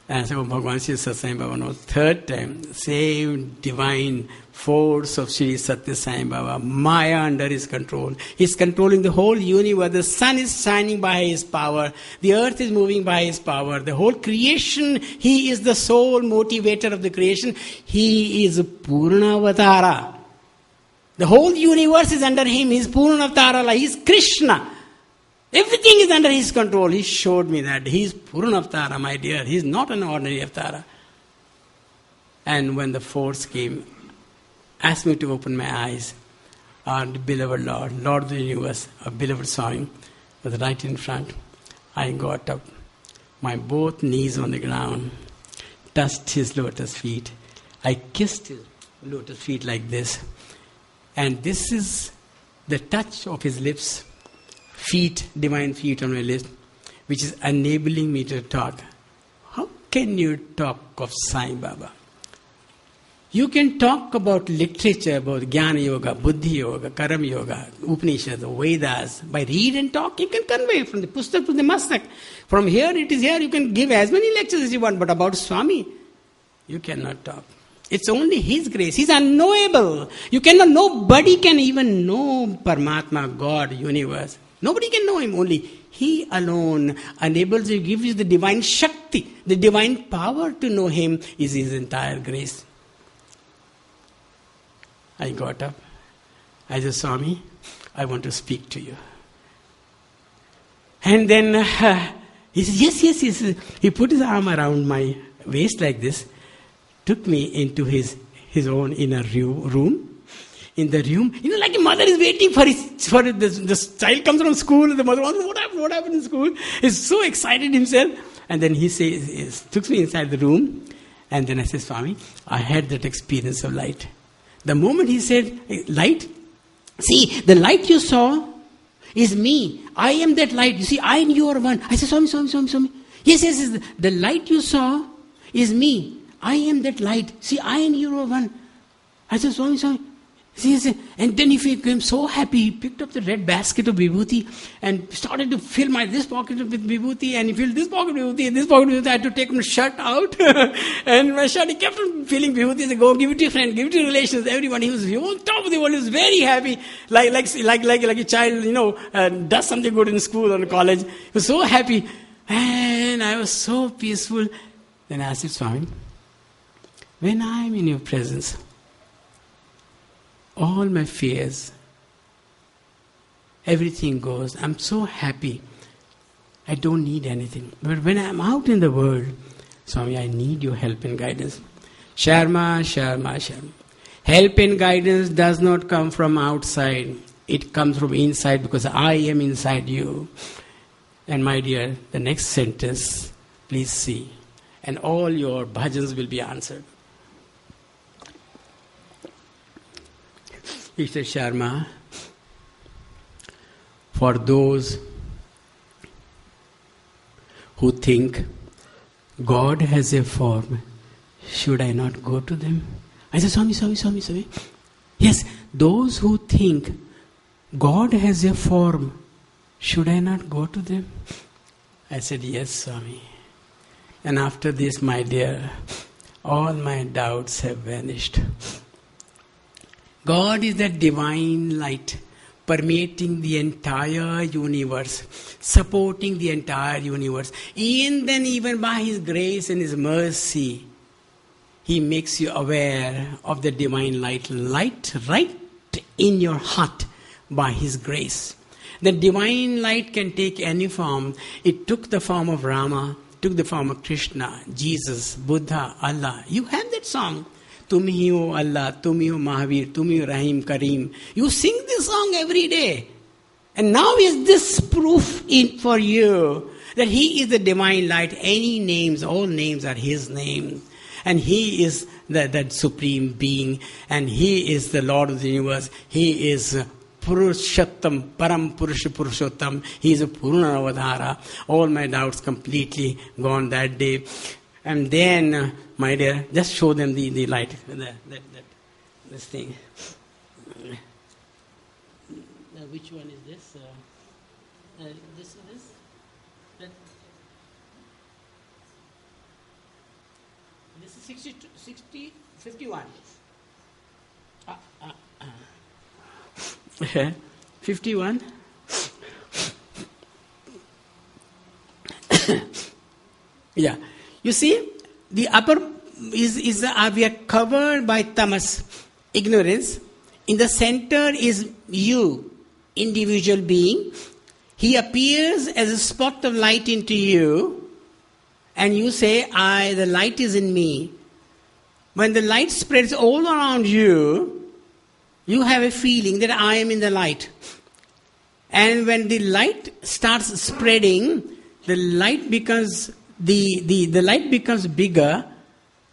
And so Bhagwan Shri Sat Sai Baba No, third time, same divine force of Shri Satya Sai Baba, Maya under his control. He's controlling the whole universe. The sun is shining by his power. The earth is moving by his power. The whole creation, he is the sole motivator of the creation. He is Purnavatara. The whole universe is under him. He is Purnavatara. He is Krishna. Everything is under his control. He showed me that. He is Purnavatara, my dear. He is not an ordinary Avatara. And when the force came, asked me to open my eyes, our beloved Lord, Lord of the universe, our beloved Swami, was right in front. I got up, my both knees on the ground, touched his lotus feet. I kissed his lotus feet like this. And this is the touch of his lips. Feet, divine feet on my lips, which is enabling me to talk. How can you talk of Sai Baba? You can talk about literature, about Jnana Yoga, Buddhi Yoga, Karma Yoga, Upanishads, Vedas. By read and talk, you can convey from the Pustak to the Mastak. From here, it is here, you can give as many lectures as you want, but about Swami, you cannot talk. It's only his grace. He's unknowable. You cannot, nobody can even know Paramatma, God, universe. Nobody can know him, only he alone enables you, gives you the divine Shakti, the divine power to know him is his entire grace. I got up. I said, Swami, I want to speak to you. And then he said, yes. He put his arm around my waist like this, took me into his own inner room. In the room, like a mother is waiting for the child comes from school, the mother wants, what happened in school? He's so excited himself. And then he took me inside the room, and then I said, Swami, I had that experience of light. The moment he said, light, see, the light you saw is me. I am that light. You see, I and you are one. I said, Swami. Yes, the light you saw is me. I am that light. See, I and you are one. I said, Swami. And then he became so happy, he picked up the red basket of vibhuti and started to fill this pocket with vibhuti, and he filled this pocket with vibhuti, and this pocket with vibhuti. I had to take my shirt out, and my shirt, he kept on filling vibhuti. He said, go, give it to your friend, give it to your relations, everyone. He was on top of the world, he was very happy, like a child, does something good in school or college. He was so happy, and I was so peaceful. Then I asked him, Swami, when I am in your presence, all my fears, everything goes. I'm so happy. I don't need anything. But when I'm out in the world, Swami, I need your help and guidance. Sharma, Sharma, Sharma. Help and guidance does not come from outside. It comes from inside because I am inside you. And my dear, the next sentence, please see. And all your bhajans will be answered. He said, Sharma, for those who think God has a form, should I not go to them? I said, Swami. Yes, those who think God has a form, should I not go to them? I said, yes, Swami. And after this, my dear, all my doubts have vanished. God is that divine light permeating the entire universe, supporting the entire universe. Even by His grace and His mercy, He makes you aware of the divine light right in your heart by His grace. The divine light can take any form. It took the form of Rama, took the form of Krishna, Jesus, Buddha, Allah. You have that song. Tum hi ho Allah, tum hi ho Mahavir, tum hi ho Rahim Kareem. You sing this song every day. And now is this proof for you that He is the divine light. Any names, all names are His name. And He is that supreme being. And He is the Lord of the universe. He is Purushottam, Param Purusha Purushottam. He is a Purana Avadhara. All my doubts completely gone that day. And then, my dear, just show them the light. This thing. Which one is this? This. This is 51. 51. Yeah. You see, the upper is we are covered by tamas, ignorance. In the center is you, individual being. He appears as a spot of light into you, and you say, the light is in me. When the light spreads all around you, you have a feeling that I am in the light. And when the light starts spreading, the light becomes the light becomes bigger,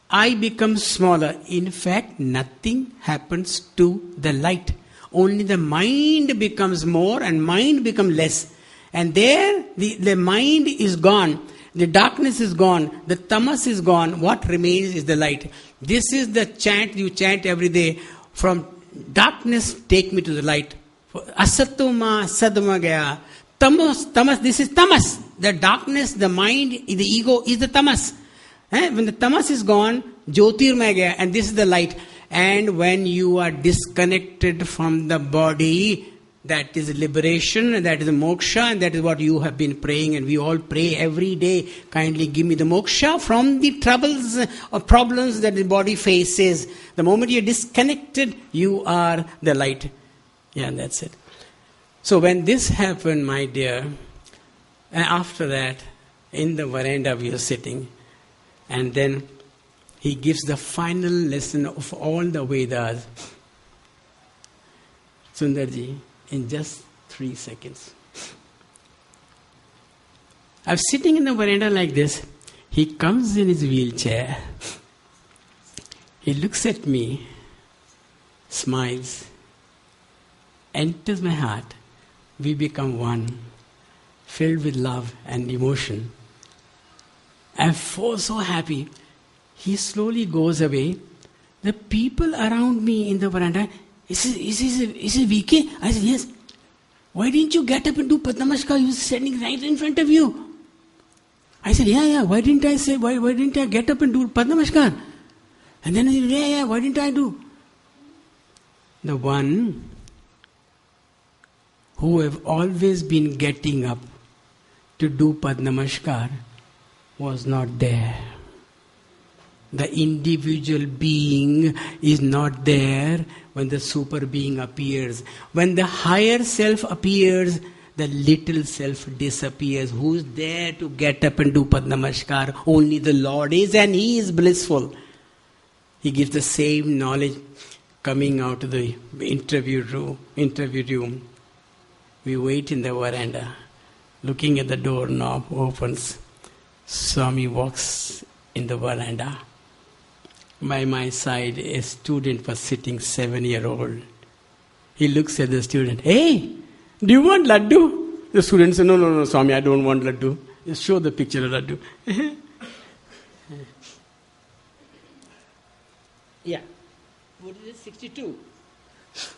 I become smaller. In fact, nothing happens to the light. Only the mind becomes more and mind becomes less. And there, the mind is gone. The darkness is gone. The tamas is gone. What remains is the light. This is the chant you chant every day. From darkness, take me to the light. Asatuma sadama gaya. Tamas, this is tamas. The darkness, the mind, the ego is the tamas. When the tamas is gone, jyotirmaya gaya, and this is the light. And when you are disconnected from the body, that is liberation, and that is moksha, and that is what you have been praying, and we all pray every day. Kindly give me the moksha from the troubles or problems that the body faces. The moment you are disconnected, you are the light. Yeah, that's it. So when this happened, my dear, and after that, in the veranda we are sitting, and then he gives the final lesson of all the Vedas. Sundarji, in just 3 seconds. I'm sitting in the veranda like this. He comes in his wheelchair. He looks at me, smiles, enters my heart. We become one, filled with love and emotion. I'm so happy. He slowly goes away. The people around me in the veranda, is it VK? I said, yes. Why didn't you get up and do Padnamashkar? He was standing right in front of you. I said, yeah. Why didn't I get up and do Padnamashkar? And then he said, yeah, why didn't I do? The one who have always been getting up to do Padnamashkar was not there. The individual being is not there when the super being appears. When the higher self appears, the little self disappears. Who's there to get up and do Padnamaskar? Only the Lord is, and He is blissful. He gives the same knowledge coming out of the interview room. We wait in the veranda, looking at the doorknob opens. Swami walks in the veranda. By my side, a student was sitting, 7-year-old. He looks at the student. Hey, do you want laddu? The student says, no, Swami, I don't want laddu. Just show the picture of laddu. Yeah. What is it? 62.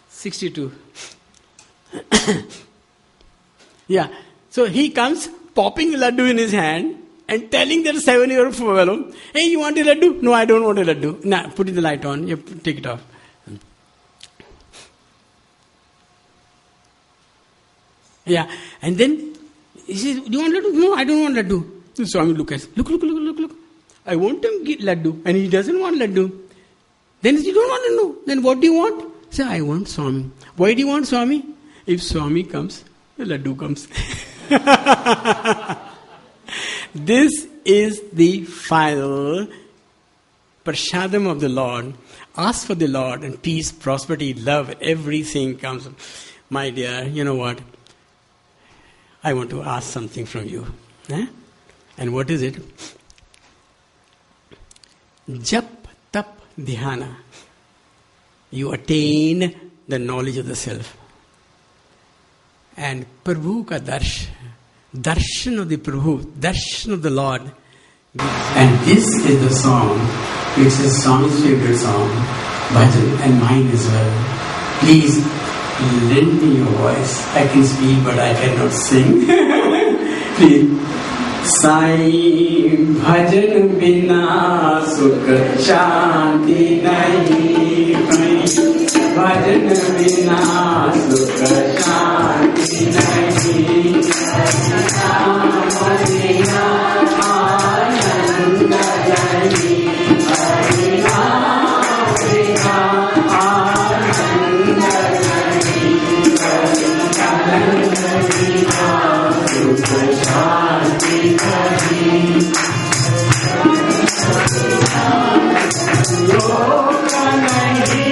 62. Yeah. So he comes, popping laddu in his hand and telling that 7-year-old fellow, hey, you want a laddu? No, I don't want a laddu. Nah, put the light on. You take it off. Yeah. And then he says, do you want laddu? No, I don't want laddu. So Swami looks. Look. I want him to get laddu. And he doesn't want laddu. Then you don't want to know. Then what do you want? Say, I want Swami. Why do you want Swami? If Swami comes, the laddu comes. This is the final prashadam of the Lord. Ask for the Lord and peace, prosperity, love, everything comes. My dear, you know what? I want to ask something from you. And what is it? Jap, tap, dhyana. You attain the knowledge of the self. And Prabhu ka darshan of the Prabhu, darshan of the Lord. And this is the song, which is Swami's favorite song, bhajan, and mine as well. Please lend me your voice. I can speak, but I cannot sing. Please. Sai bhajan bina sukh shanti nahi hai. Bhajan bina sukh shanti nahi. Naam bina anand jai. Hari naam bina anand jai. Bhajan bina sukh shanti nahi. Yoga nahi.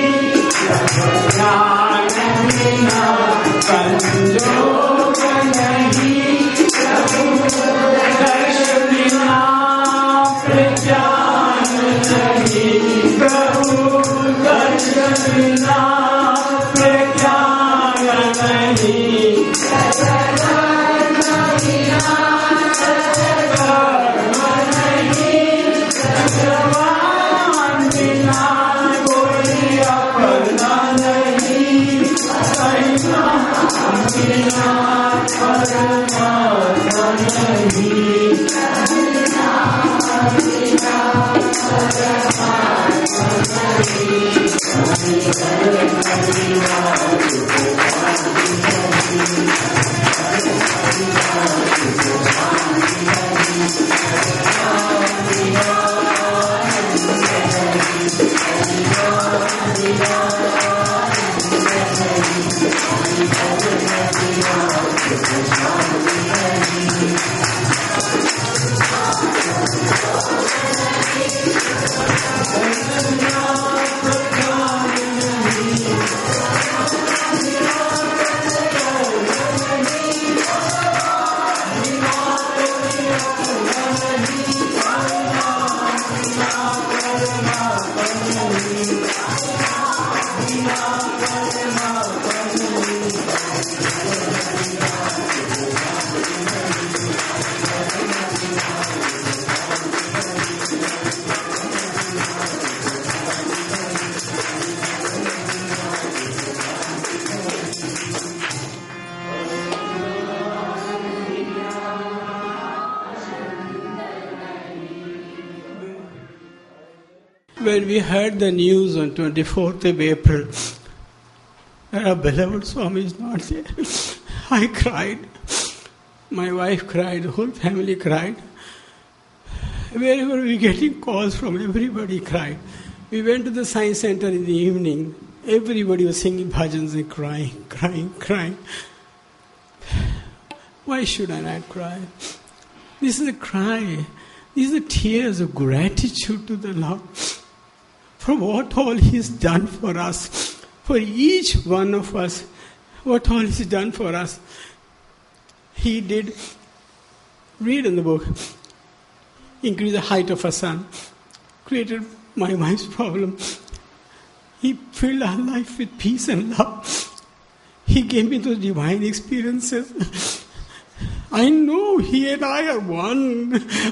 When we heard the news on 24th of April that our beloved Swami is not there, I cried. My wife cried, the whole family cried. Wherever we were getting calls from, everybody cried. We went to the science center in the evening. Everybody was singing bhajans and crying. Why should I not cry? This is a cry. These are tears of gratitude to the Lord for what all He's done for us, for each one of us, what all He's done for us. He did, read in the book, increase the height of a son, created my wife's problem. He filled our life with peace and love. He gave me those divine experiences. I know He and I are one,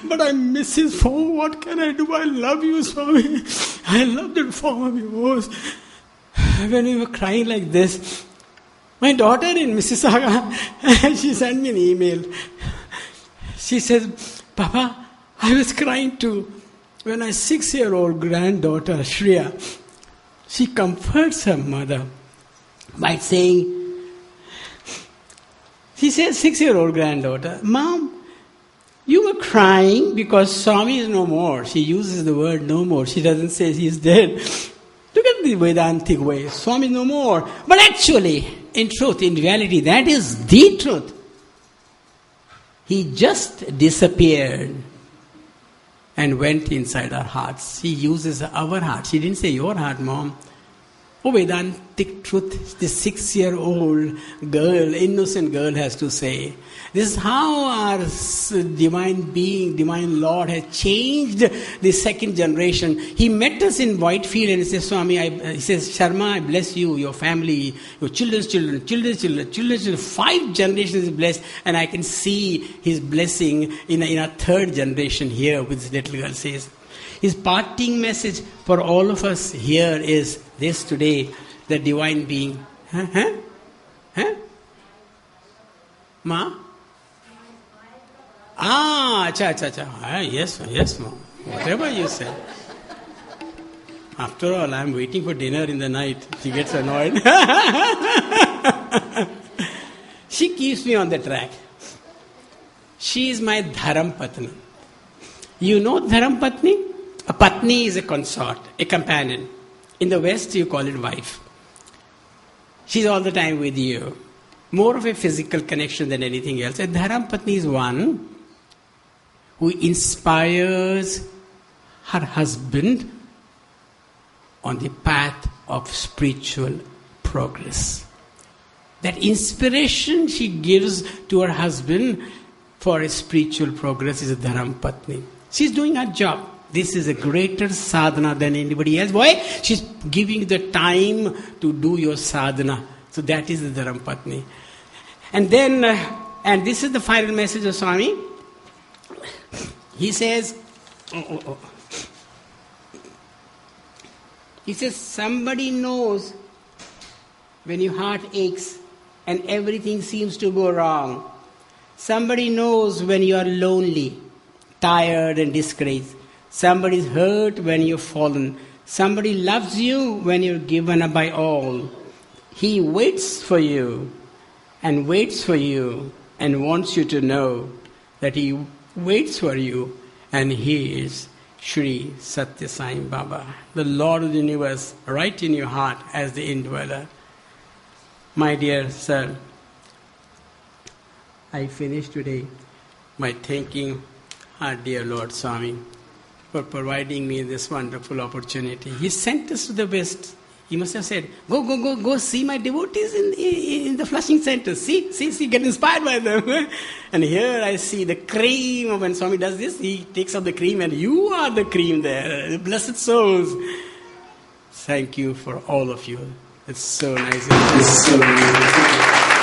but I miss His form. What can I do? I love you, Swami. I love that form of yours. When we were crying like this, my daughter in Mississauga, she sent me an email. She says, Papa, I was crying too. When my 6-year-old granddaughter, Shreya, she comforts her mother by saying, she says, 6-year-old granddaughter, Mom, you were crying because Swami is no more. She uses the word no more. She doesn't say he's dead. Look at the Vedantic way. Swami is no more. But actually, in truth, in reality, that is the truth. He just disappeared and went inside our hearts. He uses our heart. She didn't say your heart, Mom. Oh, Vedantic truth, this 6-year-old girl, innocent girl has to say. This is how our divine being, divine Lord has changed the second generation. He met us in Whitefield and he says, Swami, he says, Sharma, I bless you, your family, your children's children, children's children. 5 generations is blessed, and I can see His blessing in a 3rd generation here, with this little girl says. His parting message for all of us here is this today, the divine being. Ma? Cha. Yes, Ma. Whatever you said. After all, I'm waiting for dinner in the night. She gets annoyed. She keeps me on the track. She is my Dharam Patni. You know Dharam Patni? A Patni is a consort, a companion. In the West, you call it wife. She's all the time with you. More of a physical connection than anything else. A Dharam Patni is one who inspires her husband on the path of spiritual progress. That inspiration she gives to her husband for a spiritual progress is a Dharam Patni. She's doing her job. This is a greater sadhana than anybody else. Why? She's giving the time to do your sadhana. So that is the Dharam Patni. And then, and this is the final message of Swami. He says, He says, somebody knows when your heart aches and everything seems to go wrong. Somebody knows when you are lonely, tired and discouraged. Somebody is hurt when you've fallen. Somebody loves you when you're given up by all. He waits for you and wants you to know that He waits for you, and He is Shri Sathya Sai Baba, the Lord of the universe, right in your heart as the indweller. My dear sir, I finish today by thanking our dear Lord Swami for providing me this wonderful opportunity. He sent us to the West. He must have said, go see my devotees in the Flushing Center. See, get inspired by them. And here I see the cream. When Swami does this, he takes up the cream, and you are the cream there. Blessed souls. Thank you for all of you. It's so nice. It's so nice.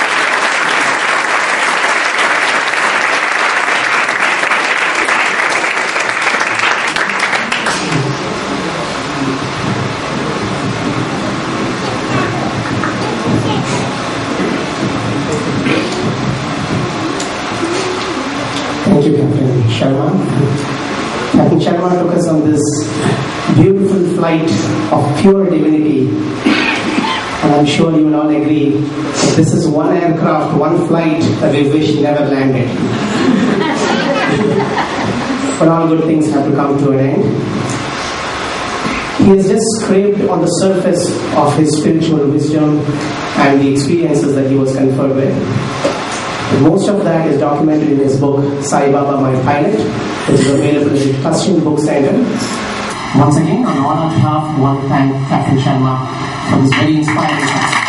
Thank you, Captain Sharma. Captain Sharma took us on this beautiful flight of pure divinity. And I'm sure you will all agree that this is one aircraft, one flight that we wish never landed. But all good things have to come to an end. He has just scraped on the surface of his spiritual wisdom and the experiences that he was conferred with. But most of that is documented in his book, Sai Baba, My Pilot, which is available in Christian Book Center. Once again, on our behalf, I want to thank Captain Sharma for this very inspiring talk.